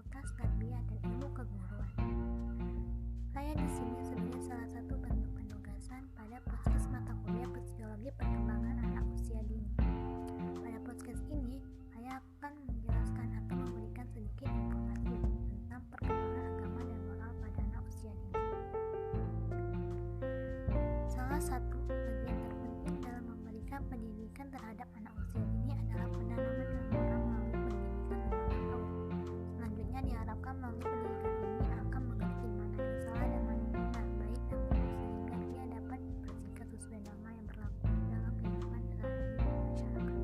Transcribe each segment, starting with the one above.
Fakultas Tarbiyah dan Ilmu Keguruan. Saya di sini sebagai salah satu bentuk penugasan pada podcast mata kuliah Fisiologi Perkembangan Anak Usia Dini. Pada podcast ini, saya akan menjelaskan atau memberikan sedikit informasi tentang perkembangan agama dan moral pada anak usia dini. Salah satu bagian terpenting dalam memberikan pendidikan terhadap anak usia dini adalah penanaman ilmu moral melalui pendidikan lembaga PAUD. Selanjutnya diharapkan melalui pendidikan ini akan mengerti mana yang salah dan mana yang benar, baik dan buruk, sehingga dia dapat bersikap sesuai norma yang berlaku dalam kehidupan sehari-hari masyarakat.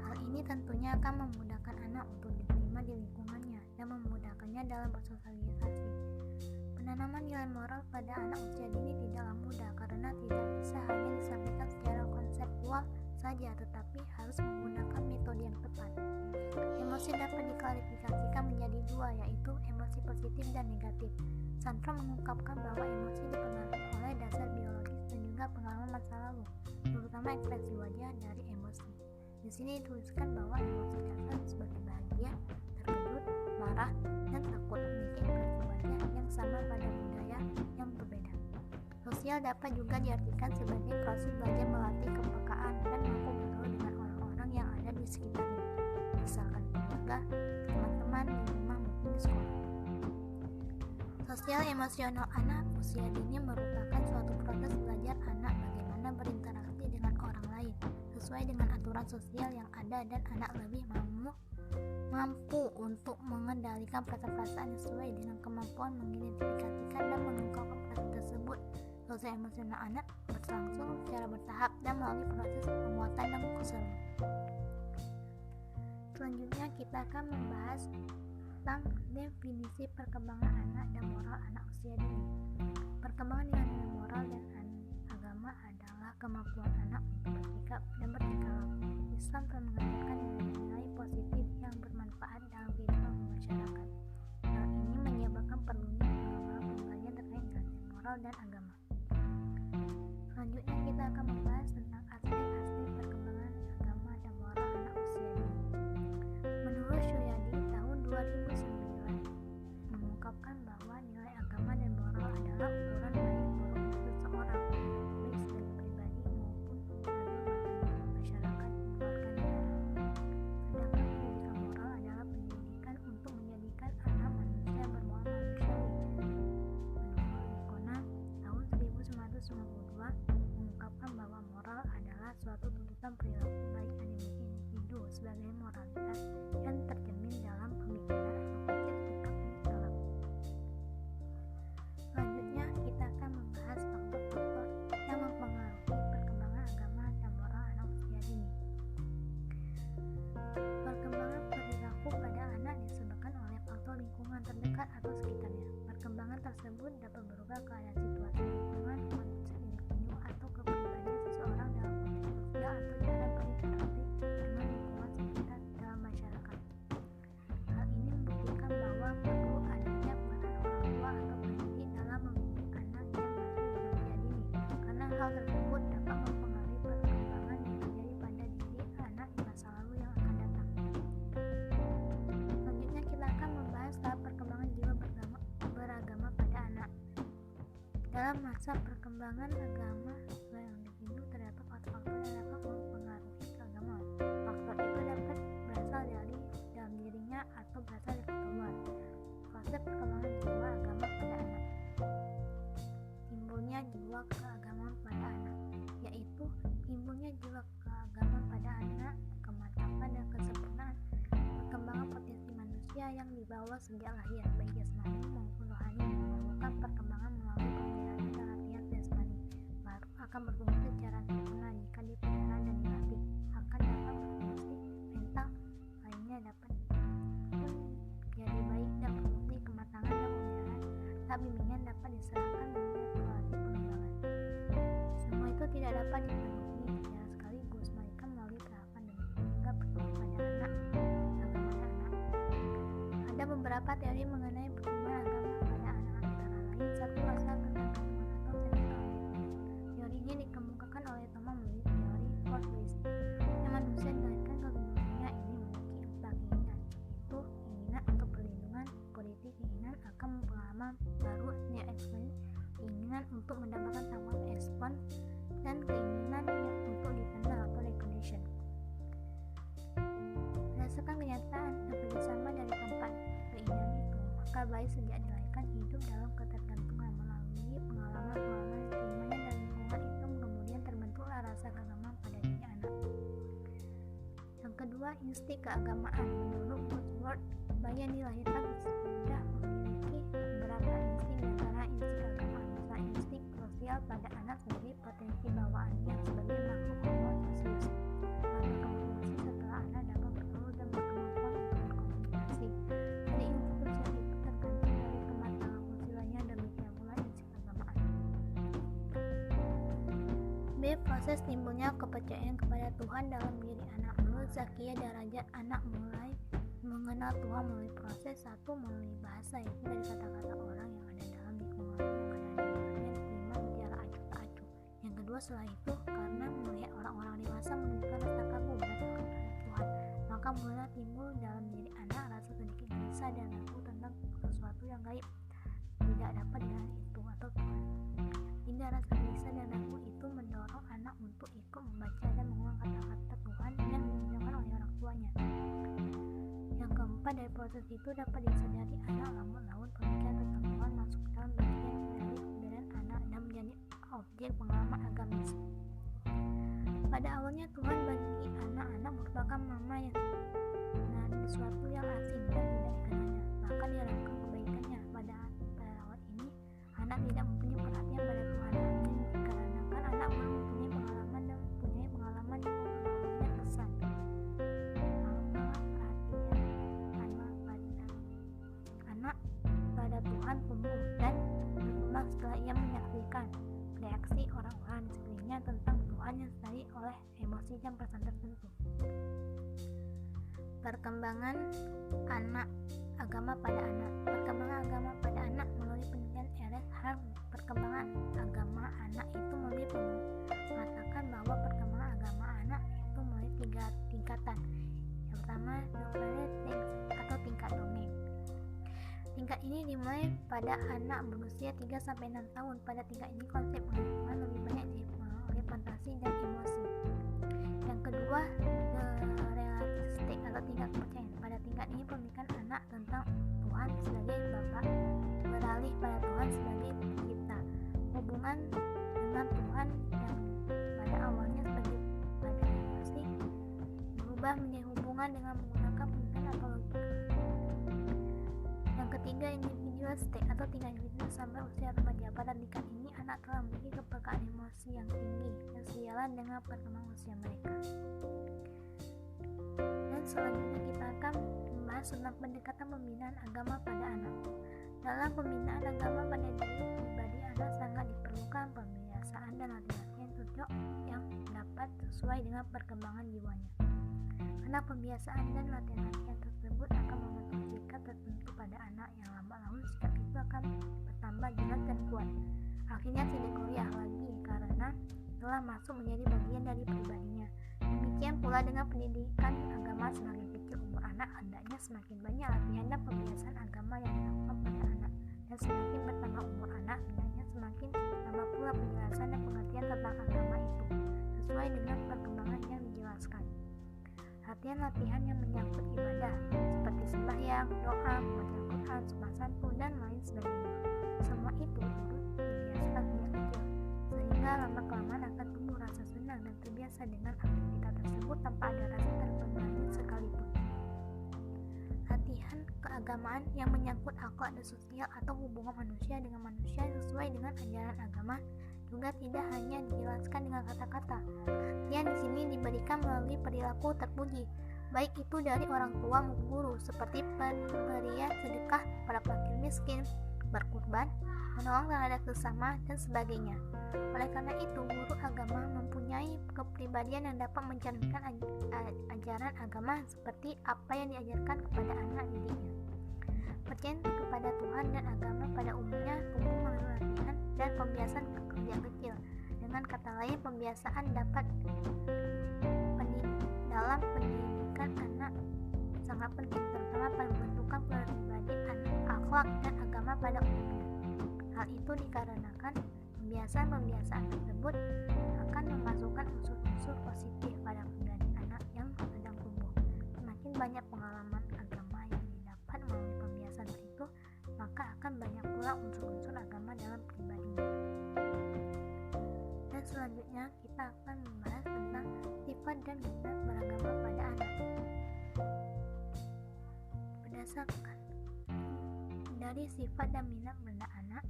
Hal ini tentunya akan memudahkan anak untuk diterima di lingkungannya dan memudahkannya dalam bersosialisasi. Penanaman nilai moral pada anak usia dini tidaklah mudah karena tidak bisa hanya disampaikan secara konseptual saja, tetapi harus menggunakan metode yang tepat. Emosi dapat diklasifikasikan menjadi dua, yaitu emosi positif dan negatif. Sandro mengungkapkan bahwa emosi dipengaruhi oleh dasar biologis dan juga pengalaman masa lalu, terutama ekspresi wajah dari emosi. Di sini dituliskan bahwa emosi dasar seperti bahagia, terkejut, marah, dan takut memiliki ekspresi wajah yang sama pada budaya yang berbeda. Sosial dapat juga diartikan sebagai proses belajar melatih kepekaan dan mampu bergaul dengan orang-orang yang ada di sekitarnya, misalkan keluarga, teman-teman di rumah maupun di sekolah. Sosial emosional anak usia dini merupakan suatu proses belajar anak bagaimana berinteraksi dengan orang lain sesuai dengan aturan sosial yang ada, dan anak lebih mampu untuk mengendalikan perasaan-perasaan sesuai dengan kemampuan mengidentifikasikan dan mengungkapkan perasaan tersebut. Sosial emosional anak berlangsung secara bertahap dan melalui proses penguatan dan konseling. Selanjutnya kita akan membahas tentang definisi perkembangan anak dan moral anak usia dini. Perkembangan nilai moral dan agama adalah kemampuan anak untuk bersikap dan bertingkah laku. Islam telah mengajarkan nilai positif yang bermanfaat dalam kehidupan masyarakat. Hal ini menyebabkan perlunya pengembangan terkait dengan moral dan agama. Selanjutnya kita akan membahas tentang aspek-aspek perkembangan agama dan moral anak usia dini. Menurut Suyadi tahun 2009 mengungkapkan bahwa nilai agama dan moral adalah ukuran baik buruknya seseorang, baik sebagai pribadi maupun sebagai warga masyarakat keluarga negara. Sedangkan pendidikan moral adalah pendidikan untuk menjadikan anak manusia bermoral manusiawi. Menurut Likona tahun 1992 mengungkapkan bahwa moral adalah suatu tuntutan perilaku baik individu sebagai moralitas yang tercermin dalam pemikiran atau sikap dan perilaku. Selanjutnya kita akan membahas faktor-faktor yang mempengaruhi perkembangan agama dan moral anak usia dini. Perkembangan perilaku pada anak disebabkan oleh faktor lingkungan terdekat atau sekitarnya. Perkembangan tersebut dapat berubah karena situasi lingkungan, kondisi individu, atau kepribadian seseorang dalam konteks sosial atau cara berinteraksi dengan lingkungan sekitar dalam masyarakat. Hal ini membuktikan bahwa perlu adanya peran orang tua atau pendidik dalam membimbing anak yang masih berusia dini, karena hal tersebut dapat mempengaruhi perkembangan yang terjadi pada diri anak di masa lalu yang akan datang. Selanjutnya kita akan membahas tahap perkembangan jiwa beragama pada anak. Dalam masa perkembangan agama sesuai individu terdapat faktor-faktor yang dapat mempengaruhi keagamaan. Faktor itu dapat berasal dari dalam dirinya atau berasal dari faktor luar. Fase perkembangan jiwa agama pada anak. Timbulnya jiwa keagamaan pada anak, yaitu timbulnya jiwa keagamaan pada anak, kemantapan dan kesempurnaan perkembangan potensi manusia yang dibawa sejak lahir, baik jasmani maupun rohani, memerlukan perkembangan melalui pemeliharaan dan latihan jasmani, baru akan berfungsi secara sempurna. Jika dipelihara dan dilatih, akan dapat berfungsi mental lainnya dapat jadi baik dan berfungsi kematangan dan pemeliharaan. Tak bimbingan dapat diserahkan menjadi melatih pengembangan. Semua itu tidak dapat dipenuhi secara sekaligus, melainkan melalui tahapan demi hingga perkembangan pada anak. Agama anak. Ada beberapa teori mengenai perkembangan agama pada anak, antara lain satu asal ketergantungan atau seksualitas. Teori ini dikemukakan oleh Thomas melalui teori Fort List, yang manusia dilahirkan ke dunia ini memiliki 4 keinginan, yaitu keinginan untuk dan keinginan untuk dikenal atau recognition. Berdasarkan kenyataan dan kerjasama dari keempat keinginan itu, maka bayi sejak dilahirkan hidup dalam ketergantungan melalui pengalaman-pengalaman yang diterimanya dari lingkungan itu, kemudian terbentuklah rasa keagamaan pada diri anak. Yang kedua, insting keagamaan. Menurut Wordsworth, bayi yang dilahirkan sudah memiliki beberapa insting, di antara insting keagamaan, misalnya insting sosial pada anak sendiri, potensi bawaannya sebagai makhluk homo sosius, berkomunikasi setelah anak dapat bergaul dan berkemampuan untuk berkomunikasi. Jadi insting sosial itu tergantung dari kematangan fungsi lainnya, demikian pula insting keagamaan. B. Proses timbulnya kepercayaan kepada Tuhan dalam diri anak. Menurut Zakia Darajat, anak mulai mengenal Tuhan melalui proses satu, melalui bahasa, yaitu dari kata-kata orang yang ada dalam lingkungan yang ada di luarnya diterima secara acuh tak acuh. Yang kedua, setelah itu karena melihat orang-orang dewasa menunjukkan rasa kagum terhadap Tuhan, maka mulai timbul dalam diri anak rasa sedikit gelisah dan ragu tentang sesuatu yang gaib, tidak dapat dengan itu atau Tuhan. Hingga rasa gelisah dan ragu itu mendorong anak untuk ikut membaca dan mengulang kata-kata Tuhan yang diucapkan oleh orang tuanya. Yang keempat, dari proses itu dapat disadari anak lambat laun pemikiran tentang Tuhan masuk dalam bagian dari kebenaran anak dan menjadi objek pengalaman agamis. Pada awalnya Tuhan bagi anak-anak merupakan mama yang sesuatu yang asing dan tidak dikenalnya, bahkan diharapkan kebaikannya. Pada awal ini anak tidak mempunyai perhatian pada Tuhan, ini dikarenakan anak belum mempunyai pengalaman dan mempunyai pengalaman yang membawanya kesan anak pada Tuhan tumbuh dan berkembang setelah ia menyaksikan reaksi orang-orang di sekelilingnya tentang Tuhan yang sedari oleh emosi dan perasaan tertentu. Perkembangan anak agama pada anak. Perkembangan agama pada anak melalui penelitian Ernest Hart. Perkembangan agama anak itu melalui mengatakan bahwa perkembangan agama anak itu melalui 3 tingkatan. Yang pertama, the atau tingkat dongeng. Tingkat ini dimulai pada anak berusia 3-6 tahun. Pada tingkat ini konsep pengetahuan lebih banyak dipengaruhi oleh fantasi dan emosi. Yang kedua, the realistic atau tingkat kepercayaan. Pada tingkat ini pemikiran anak tentang Tuhan sebagai Bapa beralih pada Tuhan sebagai pencipta. Hubungan dengan Tuhan yang pada awalnya sebagai pada emosi berubah menjadi hubungan dengan menggunakan pemikiran atau logika. Yang ketiga, individual state atau tingkat individu sampai usia remaja. Pada tingkat ini anak telah memiliki kepekaan emosi yang tinggi yang sejalan dengan perkembangan usia mereka. Dan selanjutnya kita akan membahas tentang pendekatan pembinaan agama pada anak. Dalam pembinaan agama pada diri pribadi anak sangat diperlukan pembiasaan dan latihan yang cocok yang dapat sesuai dengan perkembangan jiwanya. Karena pembiasaan dan latihan tersebut akan membentuk sikap tertentu pada anak yang lambat laun sikap itu akan bertambah jelas dan kuat. Akhirnya tidak kuliah lagi karena telah masuk menjadi bagian dari pribadinya. Demikian pula dengan pendidikan agama. Semakin kecil umur anak, hendaknya semakin banyak latihan dan pembiasaan agama yang dilakukan pada anak, dan semakin bertambah umur anak, hendaknya semakin bertambah pula penjelasan dan pengertian tentang agama itu sesuai dengan perkembangan yang dijelaskan. Latihan-latihan yang menyangkut ibadah seperti sembahyang, doa, membaca Quran, sopan santun, dan lain sebagainya. Semua itu dibiasakan sejak kecil, sehingga lama-kelamaan akan tumbuh rasa senang dan terbiasa dengan aktivitas tersebut tanpa ada rasa terbebani sekalipun. Latihan keagamaan yang menyangkut akhlak dan sosial atau hubungan manusia dengan manusia sesuai dengan ajaran agama juga tidak hanya dijelaskan dengan kata-kata. Latihan di sini diberikan melalui perilaku terpuji, baik itu dari orang tua maupun guru, seperti pemberian sedekah pada fakir miskin, berkurban, menolong terhadap sesama, dan sebagainya. Oleh karena itu, guru agama mempunyai kepribadian yang dapat mencerminkan ajaran agama seperti apa yang diajarkan kepada anak didiknya. Percaya kepada Tuhan dan agama pada umumnya tumbuh melalui latihan dan pembiasaan sejak kecil. Dengan kata lain, pembiasaan dapat dalam pendidikan anak sangat penting, terutama pada pembentukan kepribadian akhlak dan agama pada umumnya. Hal itu dikarenakan Pembiasaan tersebut akan memasukkan unsur-unsur positif pada kepribadian anak yang sedang tumbuh. Semakin banyak pengalaman agama yang didapat melalui pembiasaan itu, maka akan banyak pula unsur-unsur agama dalam pribadinya. Dan selanjutnya kita akan membahas tentang sifat dan minat beragama pada anak. Berdasarkan dari sifat dan minat pada anak,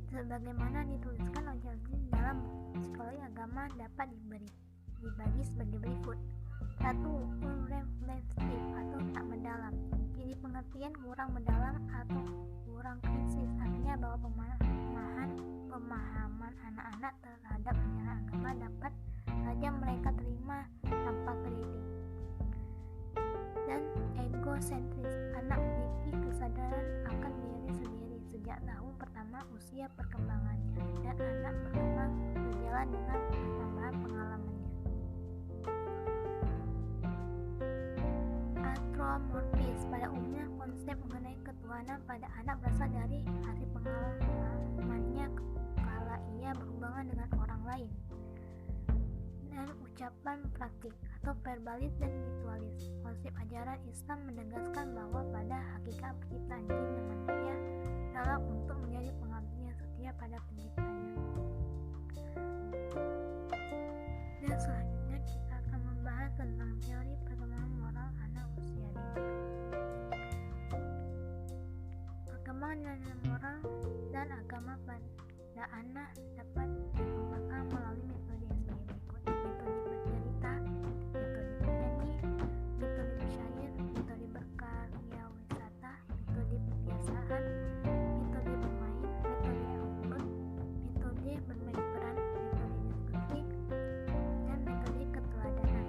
sebagaimana dituliskan oleh Jalil dalam Psikologi Agama dapat dibagi sebagai berikut. 1. Refleksif atau tak mendalam. Jadi pengertian kurang mendalam atau kurang kritis, artinya bahwa pemahaman anak-anak terhadap ajaran agama dapat saja mereka terima tanpa kritik. Dan egosentris, anak memiliki kesadaran akan diri sendiri sejak tahun pertama usia perkembangannya, dan anak berkembang berjalan dengan pertambahan pengalamannya. Antromorfis, pada umumnya konsep mengenai ketuhanan pada anak berasal dari hasil pengalamannya kala ia berhubungan dengan orang lain. Dan ucapan praktik atau verbalis dan ritualis. Konsep ajaran Islam menegaskan bahwa pada hakikat penciptaan jin dan manusia adalah untuk menjadi pengabdi yang setia pada penciptanya. Dan selanjutnya kita akan membahas tentang teori perkembangan moral anak usia dini. Perkembangan nilai moral dan agama pada anak dapat dikembangkan melalui metode yang sebagai berikut: metode bercerita, metode bernyanyi, metode bersyair, metode berkarya wisata, metode pembiasaan, metode bermain, metode outbound, metode bermain peran, metode diskusi, dan metode keteladanan.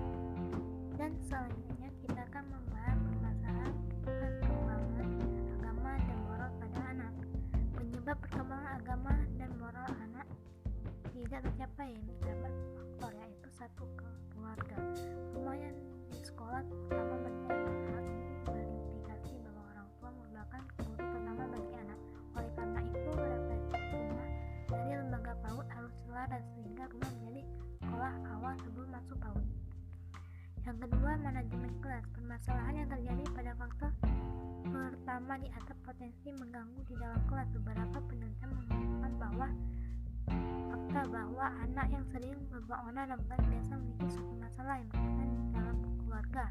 Dan selanjutnya kita akan membahas permasalahan perkembangan agama dan moral pada anak. Penyebab perkembangan agama dan moral anak tidak tercapai terdapat faktor, yaitu 1. Keluarga. Rumah yang di sekolah terutama bagi anak. Hal ini berimplikasi bahwa orang tua merupakan guru pertama bagi anak. Oleh karena itu, refleksi rumah dari lembaga PAUD harus selaras sehingga rumah menjadi sekolah awal sebelum masuk PAUD. Yang kedua, manajemen kelas. Permasalahan yang terjadi pada faktor pertama di atas potensi mengganggu di dalam kelas. Beberapa penelitian menunjukkan bahwa anak yang sering berbuat onar dan biasa memiliki suatu masalah yang berkaitan di dalam keluarga.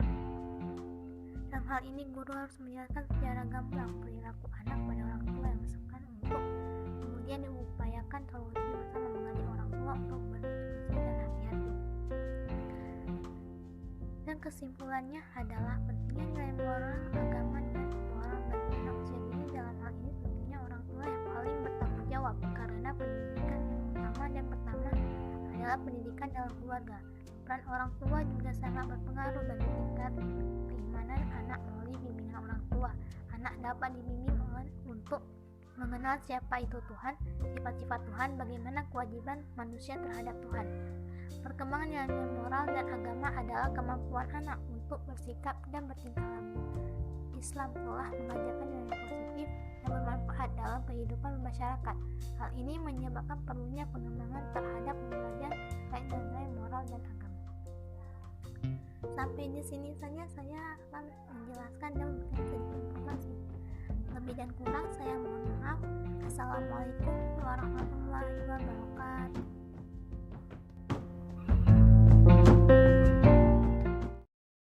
Dalam hal ini, guru harus menjelaskan secara gamblang perilaku anak pada orang tua yang menyebabkan untuk kemudian diupayakan solusi bersama mengajak orang tua untuk berdiskusi dan hati-hati. Dan kesimpulannya adalah pentingnya nilai moral agama dan moral bagi anak usia dini. Dalam hal ini tentunya orang tua yang paling bertanggung jawab, karena pendidikan yang utama dan pertama adalah pendidikan dalam keluarga. Peran orang tua juga sangat berpengaruh bagi tingkat keimanan anak melalui bimbingan orang tua. Anak dapat dibimbing untuk mengenal siapa itu Tuhan, sifat-sifat Tuhan, bagaimana kewajiban manusia terhadap Tuhan. Perkembangan nilai moral dan agama adalah kemampuan anak untuk bersikap dan bertingkah laku. Islam telah mengajarkan nilai positif yang bermanfaat dalam kehidupan masyarakat. Hal ini menyebabkan perlunya pengembangan terhadap pembelajaran terkait nilai moral dan agama. Sampai di sini saja saya akan menjelaskan dan memberikan sedikit informasi. Lebih dan kurang saya mohon maaf. Assalamualaikum warahmatullahi wabarakatuh.